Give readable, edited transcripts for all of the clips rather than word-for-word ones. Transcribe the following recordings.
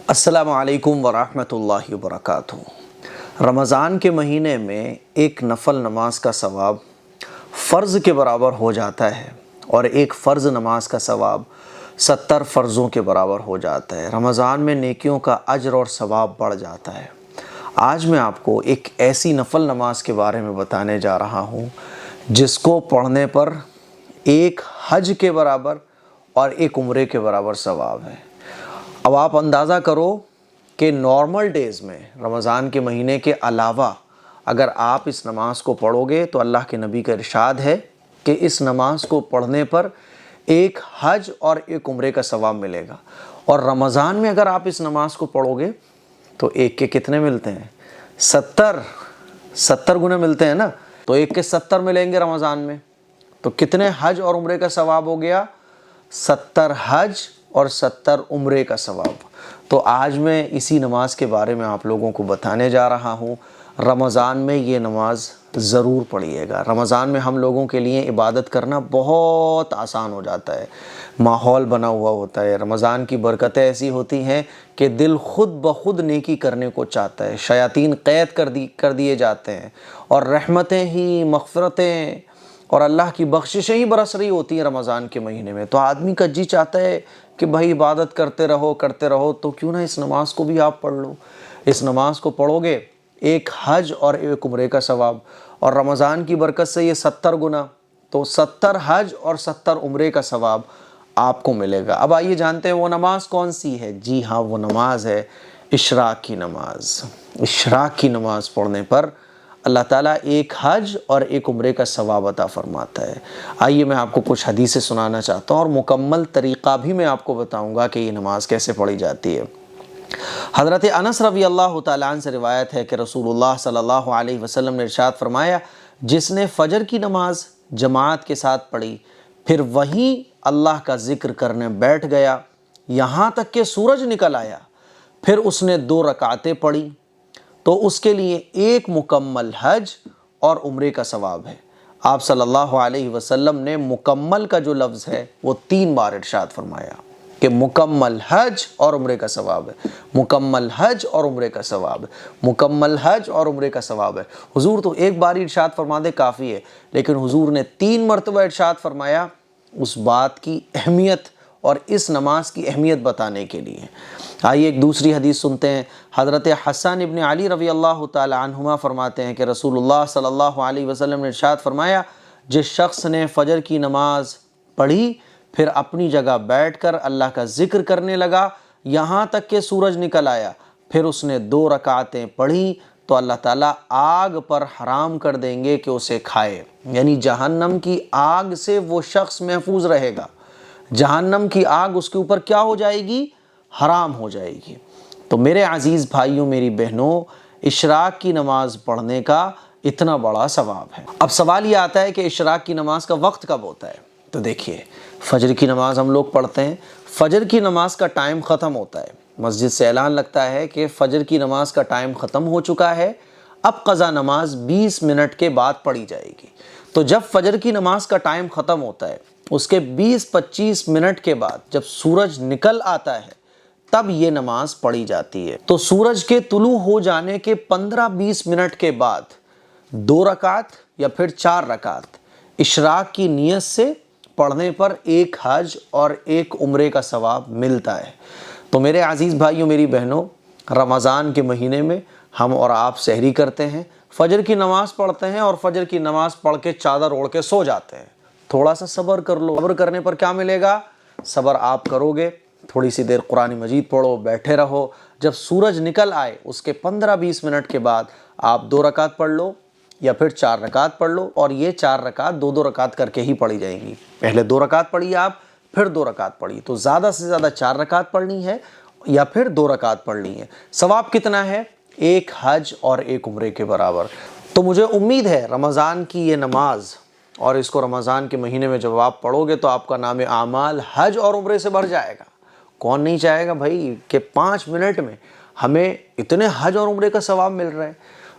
السلام علیکم ورحمۃ اللہ وبرکاتہ۔ رمضان کے مہینے میں ایک نفل نماز کا ثواب فرض کے برابر ہو جاتا ہے اور ایک فرض نماز کا ثواب 70 فرضوں کے برابر ہو جاتا ہے۔ رمضان میں نیکیوں کا اجر اور ثواب بڑھ جاتا ہے۔ آج میں آپ کو ایک ایسی نفل نماز کے بارے میں بتانے جا رہا ہوں جس کو پڑھنے پر ایک حج کے برابر اور ایک عمرے کے برابر ثواب ہے۔ اب آپ اندازہ کرو کہ نارمل ڈیز میں رمضان کے مہینے کے علاوہ اگر آپ اس نماز کو پڑھو گے تو اللہ کے نبی کا ارشاد ہے کہ اس نماز کو پڑھنے پر ایک حج اور ایک عمرے کا ثواب ملے گا، اور رمضان میں اگر آپ اس نماز کو پڑھو گے تو ایک کے کتنے ملتے ہیں؟ 70 گنے ملتے ہیں نا، تو ایک کے 70 ملیں گے رمضان میں، تو کتنے حج اور عمرے کا ثواب ہو گیا؟ 70 حج اور 70 عمرے کا ثواب۔ تو آج میں اسی نماز کے بارے میں آپ لوگوں کو بتانے جا رہا ہوں۔ رمضان میں یہ نماز ضرور پڑھیے گا۔ رمضان میں ہم لوگوں کے لیے عبادت کرنا بہت آسان ہو جاتا ہے، ماحول بنا ہوا ہوتا ہے۔ رمضان کی برکتیں ایسی ہوتی ہیں کہ دل خود بخود نیکی کرنے کو چاہتا ہے، شیاطین قید کر دیے جاتے ہیں، اور رحمتیں ہی، مغفرتیں اور اللہ کی بخششیں ہی برس رہی ہوتی ہیں رمضان کے مہینے میں۔ تو آدمی کا جی چاہتا ہے کہ بھائی عبادت کرتے رہو، تو کیوں نہ اس نماز کو بھی آپ پڑھ لو۔ اس نماز کو پڑھو گے ایک حج اور ایک عمرے کا ثواب، اور رمضان کی برکت سے یہ 70 گنا، تو 70 حج اور 70 عمرے کا ثواب آپ کو ملے گا۔ اب آئیے جانتے ہیں وہ نماز کون سی ہے۔ جی ہاں، وہ نماز ہے اشراق کی نماز۔ اشراق کی نماز پڑھنے پر اللہ تعالیٰ ایک حج اور ایک عمرے کا ثواب عطا فرماتا ہے۔ آئیے میں آپ کو کچھ حدیثیں سنانا چاہتا ہوں، اور مکمل طریقہ بھی میں آپ کو بتاؤں گا کہ یہ نماز کیسے پڑھی جاتی ہے۔ حضرت انس رضی اللہ تعالیٰ عنہ سے روایت ہے کہ رسول اللہ صلی اللہ علیہ وسلم نے ارشاد فرمایا، جس نے فجر کی نماز جماعت کے ساتھ پڑھی پھر وہیں اللہ کا ذکر کرنے بیٹھ گیا یہاں تک کہ سورج نکل آیا، پھر اس نے 2 رکعتیں پڑھی، تو اس کے لیے ایک مکمل حج اور عمرے کا ثواب ہے۔ آپ صلی اللہ علیہ وسلم نے مکمل کا جو لفظ ہے وہ 3 بار ارشاد فرمایا کہ مکمل حج اور عمرے کا ثواب ہے، مکمل حج اور عمرے کا ثواب ہے، مکمل حج اور عمرے کا ثواب ہے۔ حضور تو ایک بار ہی ارشاد فرما دے کافی ہے، لیکن حضور نے 3 مرتبہ ارشاد فرمایا اس بات کی اہمیت اور اس نماز کی اہمیت بتانے کے لیے۔ آئیے ایک دوسری حدیث سنتے ہیں۔ حضرت حسن ابن علی رضی اللہ تعالی عنہما فرماتے ہیں کہ رسول اللہ صلی اللہ علیہ وسلم نے ارشاد فرمایا، جس شخص نے فجر کی نماز پڑھی پھر اپنی جگہ بیٹھ کر اللہ کا ذکر کرنے لگا یہاں تک کہ سورج نکل آیا، پھر اس نے 2 رکعتیں پڑھی، تو اللہ تعالیٰ آگ پر حرام کر دیں گے کہ اسے کھائے، یعنی جہنم کی آگ سے وہ شخص محفوظ رہے گا۔ جہنم کی آگ اس کے اوپر کیا ہو جائے گی؟ حرام ہو جائے گی۔ تو میرے عزیز بھائیوں، میری بہنوں، اشراق کی نماز پڑھنے کا اتنا بڑا ثواب ہے۔ اب سوال یہ آتا ہے کہ اشراق کی نماز کا وقت کب ہوتا ہے؟ تو دیکھیے، فجر کی نماز ہم لوگ پڑھتے ہیں، فجر کی نماز کا ٹائم ختم ہوتا ہے، مسجد سے اعلان لگتا ہے کہ فجر کی نماز کا ٹائم ختم ہو چکا ہے، اب قضا نماز 20 منٹ کے بعد پڑھی جائے گی۔ تو جب فجر کی نماز کا ٹائم ختم ہوتا ہے اس کے 20-25 منٹ کے بعد جب سورج نکل آتا ہے تب یہ نماز پڑھی جاتی ہے۔ تو سورج کے طلوع ہو جانے کے 15-20 منٹ کے بعد 2 رکعت یا پھر 4 رکعت اشراق کی نیت سے پڑھنے پر ایک حج اور ایک عمرے کا ثواب ملتا ہے۔ تو میرے عزیز بھائیوں، میری بہنوں، رمضان کے مہینے میں ہم اور آپ سحری کرتے ہیں، فجر کی نماز پڑھتے ہیں، اور فجر کی نماز پڑھ کے چادر اوڑھ کے سو جاتے ہیں۔ تھوڑا سا صبر کر لو۔ صبر کرنے پر کیا ملے گا؟ صبر آپ کرو گے، تھوڑی سی دیر قرآن مجید پڑھو، بیٹھے رہو، جب سورج نکل آئے اس کے 15-20 منٹ کے بعد آپ 2 رکعت پڑھ لو یا پھر 4 رکعت پڑھ لو، اور یہ 4 رکعت 2 رکعت کر کے ہی پڑھی جائیں گی۔ پہلے 2 رکعت پڑھی آپ، پھر 2 رکعت پڑھی، تو زیادہ سے زیادہ 4 رکعت پڑھنی ہے یا پھر 2 رکعت پڑھنی ہے۔ ثواب کتنا ہے؟ ایک حج اور ایک عمرے کے برابر۔ تو مجھے امید ہے رمضان کی یہ نماز، اور اس کو رمضان کے مہینے میں جب آپ پڑھو گے تو آپ کا نام اعمال حج اور عمرے سے بڑھ جائے گا۔ کون نہیں چاہے گا بھائی کہ 5 منٹ میں ہمیں اتنے حج اور عمرے کا ثواب مل رہا ہے؟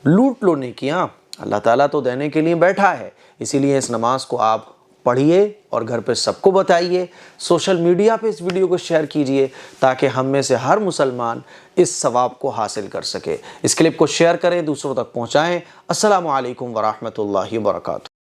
لوٹ لو نیکیاں، اللہ تعالیٰ تو دینے کے لیے بیٹھا ہے، اسی لیے اس نماز کو آپ پڑھیے اور گھر پہ سب کو بتائیے، سوشل میڈیا پہ اس ویڈیو کو شیئر کیجئے تاکہ ہم میں سے ہر مسلمان اس ثواب کو حاصل کر سکے۔ اس کلپ کو شیئر کریں، دوسروں تک پہنچائیں۔ السلام علیکم ورحمۃ اللہ وبرکاتہ۔